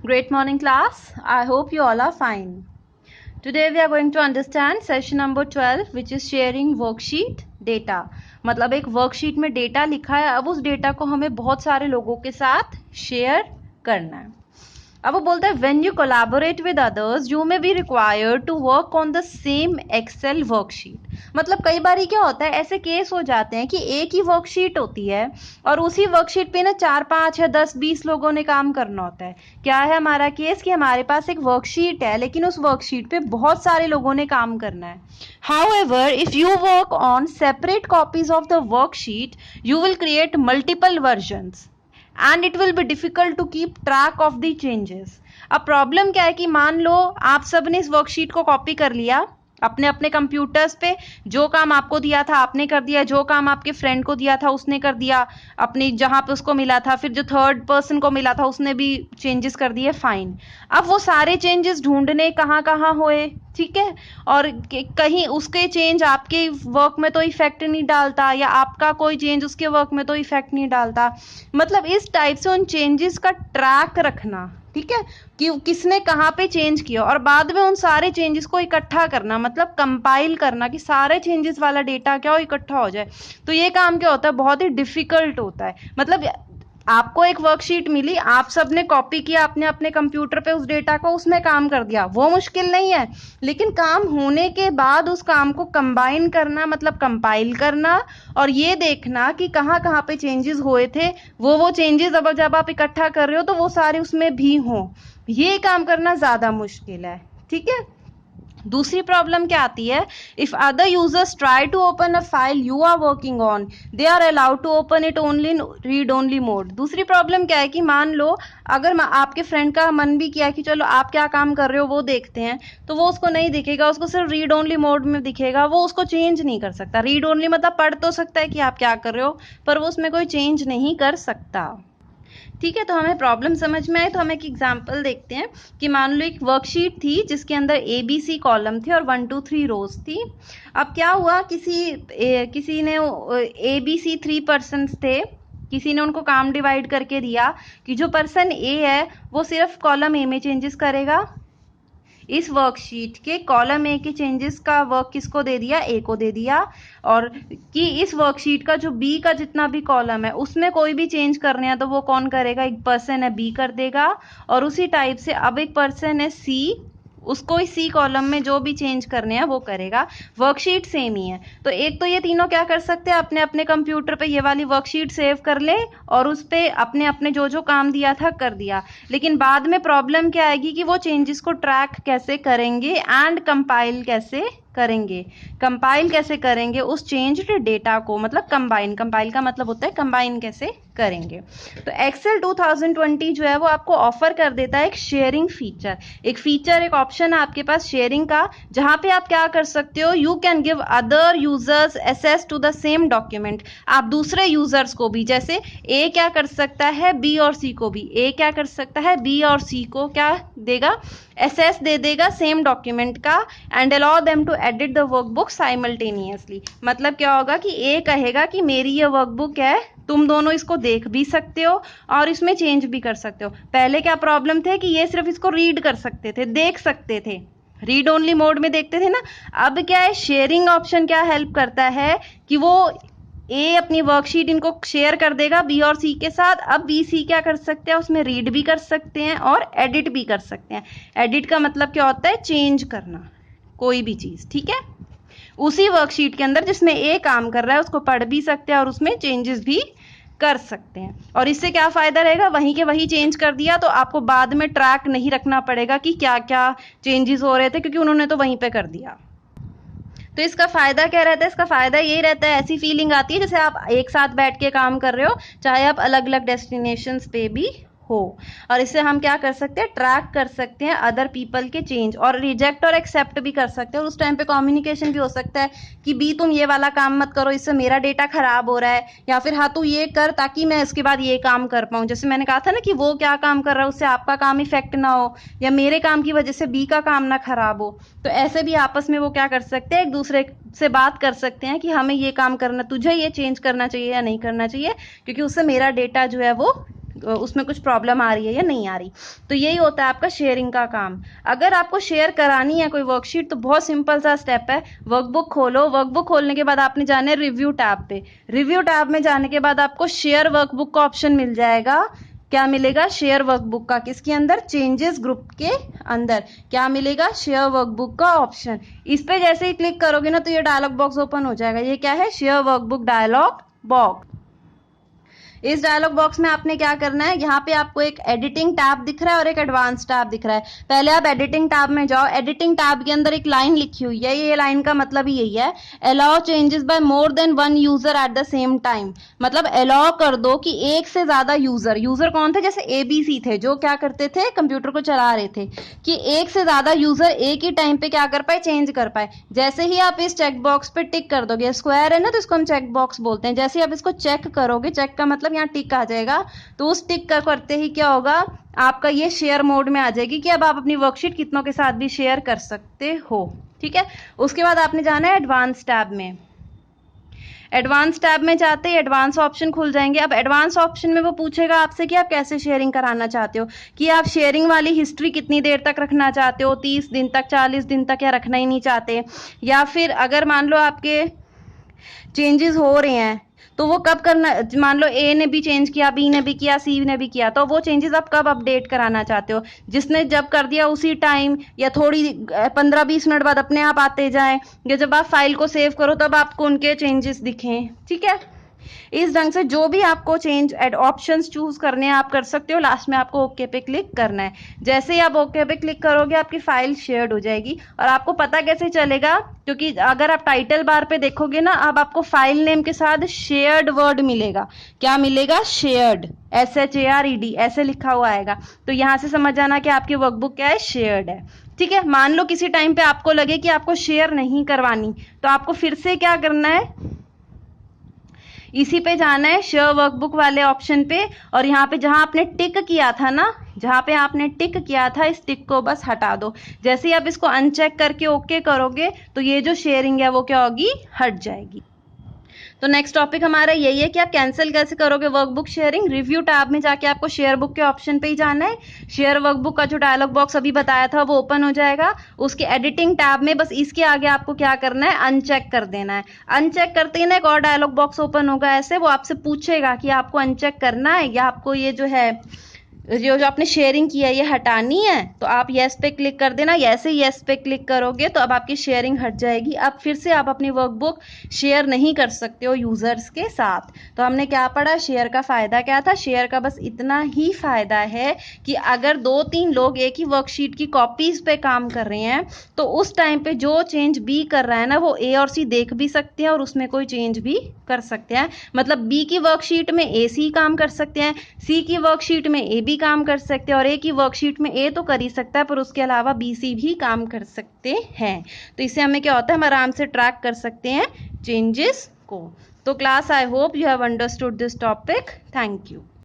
Great morning class. I hope you all are fine. Today we are going to understand session number 12 which is sharing worksheet data. मतलब एक worksheet में data लिखा है, अब उस data को हमें बहुत सारे लोगों के साथ शेयर करना है. अब वो बोलता है when you collaborate with others you may be required to work on the same Excel worksheet. मतलब कई बार क्या होता है, ऐसे केस हो जाते हैं कि एक ही वर्कशीट होती है और उसी वर्कशीट पे ना 4, 5 या 10, 20 लोगों ने काम करना होता है. क्या है हमारा केस कि हमारे पास एक वर्कशीट है लेकिन उस वर्कशीट पे बहुत सारे लोगों ने काम करना है. However, if you work on separate copies of the worksheet, you will create multiple versions. And it will be difficult to keep track of the changes. अब प्रॉब्लम क्या है कि मान लो आप सब ने इस वर्कशीट को कॉपी कर लिया अपने अपने कंप्यूटर्स पे, जो काम आपको दिया था आपने कर दिया, जो काम आपके फ्रेंड को दिया था उसने कर दिया अपनी जहां पे उसको मिला था, फिर जो थर्ड पर्सन को मिला था उसने भी चेंजेस कर दिए, फाइन. अब वो सारे चेंजेस ढूंढने कहाँ कहाँ हुए, ठीक है, और कहीं उसके चेंज आपके वर्क में तो इफेक्ट नहीं डालता या आपका कोई चेंज उसके वर्क में तो इफेक्ट नहीं डालता. मतलब इस टाइप से उन चेंजेस का ट्रैक रखना, ठीक है, कि किसने कहाँ पे चेंज किया और बाद में उन सारे चेंजेस को इकट्ठा करना, मतलब कंपाइल करना कि सारे चेंजेस वाला डेटा क्या हो इकट्ठा हो जाए. तो ये काम क्या होता है, बहुत ही डिफिकल्ट होता है. मतलब आपको एक वर्कशीट मिली, आप सबने कॉपी किया अपने अपने कंप्यूटर पे उस डेटा को, उसमें काम कर दिया, वो मुश्किल नहीं है, लेकिन काम होने के बाद उस काम को कंबाइन करना, मतलब कंपाइल करना और ये देखना कि कहाँ कहाँ पे चेंजेस हुए थे, वो चेंजेस अब जब आप इकट्ठा कर रहे हो तो वो सारे उसमें भी हों, ये काम करना ज़्यादा मुश्किल है. ठीक है. दूसरी प्रॉब्लम क्या आती है, if other users try to open a file you are working on they are allowed to open it only in read only mode. दूसरी प्रॉब्लम क्या है कि मान लो अगर आपके फ्रेंड का मन भी किया कि चलो आप क्या काम कर रहे हो वो देखते हैं, तो वो उसको नहीं दिखेगा, उसको सिर्फ रीड ओनली मोड में दिखेगा, वो उसको चेंज नहीं कर सकता. रीड ओनली मतलब पढ़ तो सकता है कि आप क्या कर रहे हो, पर वो उसमें कोई चेंज नहीं कर सकता. ठीक है, तो हमें प्रॉब्लम समझ में आए तो हम एक एग्जांपल देखते हैं कि मान लो एक वर्कशीट थी जिसके अंदर ABC कॉलम थे और 1, 2, 3 रोज थी. अब क्या हुआ, किसी ने ABC 3 पर्सन्स थे, किसी ने उनको काम डिवाइड करके दिया कि जो पर्सन A है वो सिर्फ कॉलम A में चेंजेस करेगा. इस वर्कशीट के कॉलम ए के चेंजेस का वर्क किसको दे दिया, ए को दे दिया, और कि इस वर्कशीट का जो बी का जितना भी कॉलम है उसमें कोई भी चेंज करने हैं तो वो कौन करेगा, एक पर्सन है बी कर देगा. और उसी टाइप से अब एक पर्सन है सी, उसको इस सी कॉलम में जो भी चेंज करने हैं वो करेगा. वर्कशीट सेम ही है, तो एक तो ये तीनों क्या कर सकते हैं, अपने अपने कंप्यूटर पे ये वाली वर्कशीट सेव कर ले और उस पे अपने अपने जो जो काम दिया था कर दिया. लेकिन बाद में प्रॉब्लम क्या आएगी कि वो चेंजेस को ट्रैक कैसे करेंगे एंड कंपाइल कैसे करेंगे. कंपाइल कैसे करेंगे उस चेंज्ड डेटा को, मतलब कंपाइल का मतलब होता है कंबाइन कैसे करेंगे. तो एक्सेल 2020 जो है वो आपको ऑफर कर देता है एक शेयरिंग फीचर, एक ऑप्शन है आपके पास शेयरिंग का, जहां पे आप क्या कर सकते हो, you can give other users access to the same document. आप दूसरे यूजर्स को भी, जैसे ए क्या कर सकता है बी और सी को भी, ए क्या कर सकता है बी और सी को क्या देगा, एक्सेस दे देगा सेम डॉक्यूमेंट का, and allow them to edit the workbook simultaneously. मतलब क्या होगा कि ए कहेगा कि मेरी ये वर्कबुक है, तुम दोनों इसको देख भी सकते हो और इसमें चेंज भी कर सकते हो. पहले क्या प्रॉब्लम थे कि ये सिर्फ इसको रीड कर सकते थे, देख सकते थे, रीड ओनली मोड में देखते थे ना. अब क्या है, शेयरिंग ऑप्शन क्या हेल्प करता है कि वो ए अपनी वर्कशीट इनको शेयर कर देगा बी और सी के साथ. अब बी सी क्या कर सकते हैं, उसमें रीड भी कर सकते हैं और एडिट भी कर सकते हैं. एडिट का मतलब क्या होता है, चेंज करना कोई भी चीज, ठीक है, उसी वर्कशीट के अंदर जिसमें ए काम कर रहा है उसको पढ़ भी सकते हैं और उसमें चेंजेस भी कर सकते हैं. और इससे क्या फायदा रहेगा, वहीं के वहीं चेंज कर दिया तो आपको बाद में ट्रैक नहीं रखना पड़ेगा कि क्या क्या चेंजेस हो रहे थे, क्योंकि उन्होंने तो वहीं पे कर दिया. तो इसका फायदा क्या रहता है, इसका फायदा ये रहता है, ऐसी फीलिंग आती है जैसे आप एक साथ बैठ के काम कर रहे हो, चाहे आप अलग अलग डेस्टिनेशंस पे भी हो. और इससे हम क्या कर सकते हैं, ट्रैक कर सकते हैं अदर पीपल के चेंज और रिजेक्ट और एक्सेप्ट भी कर सकते हैं. और उस टाइम पे कम्युनिकेशन भी हो सकता है कि बी तुम ये वाला काम मत करो, इससे मेरा डेटा खराब हो रहा है, या फिर हाँ तू ये कर ताकि मैं इसके बाद ये काम कर पाऊँ. जैसे मैंने कहा था ना कि वो क्या काम कर रहा है उससे आपका काम इफेक्ट ना हो, या मेरे काम की वजह से बी का काम ना खराब हो. तो ऐसे भी आपस में वो क्या कर सकते हैं, एक दूसरे से बात कर सकते हैं कि हमें ये काम करना, तुझे ये चेंज करना चाहिए या नहीं करना चाहिए, क्योंकि उससे मेरा डेटा जो है वो उसमें कुछ प्रॉब्लम आ रही है या नहीं आ रही। तो यही होता है आपका शेयरिंग का काम। अगर आपको शेयर करानी है कोई वर्कशीट तो बहुत सिंपल सा स्टेप है, वर्कबुक खोलो, वर्कबुक खोलने के बाद आपने जाना है रिव्यू टैब पे। रिव्यू टैब में जाने के बाद आपको शेयर वर्कबुक का ऑप्शन मिल जाएगा। क्या मिलेगा? शेयर वर्कबुक का। किसके अंदर? चेंजेस ग्रुप के अंदर। क्या मिलेगा? शेयर वर्कबुक का ऑप्शन। इस पे जैसे ही क्लिक करोगे ना तो ये डायलॉग बॉक्स ओपन हो जाएगा। ये क्या है? Share workbook dialog box. इस डायलॉग बॉक्स में आपने क्या करना है, यहाँ पे आपको एक एडिटिंग टैब दिख रहा है और एक एडवांस टैब दिख रहा है। पहले आप एडिटिंग टैब में जाओ। एडिटिंग टैब के अंदर एक लाइन लिखी हुई है, ये लाइन का मतलब ही यही है, allow changes by more than one user at the same time. मतलब अलाउ कर दो कि एक से ज्यादा यूजर कौन थे? जैसे एबीसी थे जो क्या करते थे, कंप्यूटर को चला रहे थे, कि एक से ज्यादा यूजर एक ही टाइम पे क्या कर पाए, चेंज कर पाए। जैसे ही आप इस चेक बॉक्स पे टिक कर दोगे, स्क्वायर है ना तो इसको हम चेक बॉक्स बोलते हैं, जैसे ही आप इसको चेक करोगे, चेक का मतलब यहाँ टिक आ जाएगा, तो उस टिक का करते ही क्या होगा, आपका ये शेयर मोड में आ जाएगी कि अब आप अपनी वर्कशीट कितनों के साथ भी शेयर कर सकते हो। ठीक है। उसके बाद आपने जाना है एडवांस टैब में। एडवांस टैब में जाते ही एडवांस ऑप्शन खुल जाएंगे। अब एडवांस ऑप्शन में वो पूछेगा आपसे कि आप कैसे शेयरिंग कराना चाहते हो, कि आप शेयरिंग वाली हिस्ट्री कितनी देर तक रखना चाहते हो, 30 दिन तक, 40 दिन तक, या रखना ही नहीं चाहते, या फिर अगर मान लो आपके चेंजेस हो रहे हैं तो वो कब करना, मान लो ए ने भी चेंज किया, बी ने भी किया, सी ने भी किया, तो वो चेंजेस आप कब अपडेट कराना चाहते हो, जिसने जब कर दिया उसी टाइम, या थोड़ी 15-20 मिनट बाद अपने आप आते जाएं, या जब आप फाइल को सेव करो तब आपको उनके चेंजेस दिखें। ठीक है। इस ढंग से जो भी आपको चेंज ऑप्शंस चूज करने हैं आप कर सकते हो। लास्ट में आपको ओके पे क्लिक करना है। जैसे ही आप ओके पे क्लिक करोगे आपकी फाइल शेयर्ड हो जाएगी। और आपको पता कैसे चलेगा, क्योंकि अगर आप टाइटल बार पे देखोगे ना, अब आपको फाइल नेम के साथ शेयर्ड वर्ड मिलेगा। क्या मिलेगा? शेयर्ड, SHARED ऐसे लिखा हुआ आएगा। तो यहां से समझ जाना कि आपकी वर्कबुक क्या है, शेयर्ड है। ठीक है। मान लो किसी टाइम पे आपको लगे कि आपको शेयर नहीं करवानी, तो आपको फिर से क्या करना है, इसी पे जाना है शेयर वर्कबुक वाले ऑप्शन पे, और यहाँ पे जहां आपने टिक किया था ना, जहां पे आपने टिक किया था, इस टिक को बस हटा दो। जैसे ही आप इसको अनचेक करके ओके करोगे तो ये जो शेयरिंग है वो क्या होगी, हट जाएगी। तो नेक्स्ट टॉपिक हमारा यही है कि आप कैंसिल कैसे करोगे वर्कबुक शेयरिंग। रिव्यू टैब में जाके आपको शेयर बुक के ऑप्शन पे ही जाना है। शेयर वर्कबुक का जो डायलॉग बॉक्स अभी बताया था वो ओपन हो जाएगा। उसके एडिटिंग टैब में बस इसके आगे आपको क्या करना है, अनचेक कर देना है। अनचेक करते ही ना एक और डायलॉग बॉक्स ओपन होगा ऐसे, वो आपसे पूछेगा कि आपको अनचेक करना है या आपको ये जो है, जो आपने शेयरिंग की है ये हटानी है, तो आप यस पे क्लिक कर देना। जैसे ही यस पे क्लिक करोगे तो अब आपकी शेयरिंग हट जाएगी। अब फिर से आप अपनी वर्कबुक शेयर नहीं कर सकते हो यूजर्स के साथ। तो हमने क्या पढ़ा, शेयर का फायदा क्या था। शेयर का बस इतना ही फायदा है कि अगर 2-3 लोग एक ही वर्कशीट की कॉपीज पे काम कर रहे हैं तो उस टाइम पे जो चेंज बी कर रहा है ना, वो ए और सी देख भी सकते हैं और उसमें कोई चेंज भी कर सकते हैं। मतलब बी की वर्कशीट में ए सी काम कर सकते हैं, सी की वर्कशीट में ए बी काम कर सकते हैं, और ए की वर्कशीट में ए तो कर ही सकता है पर उसके अलावा बी सी भी काम कर सकते हैं। तो इससे हमें क्या होता है, हम आराम से ट्रैक कर सकते हैं चेंजेस को। तो class, I hope you have understood this topic. Thank you.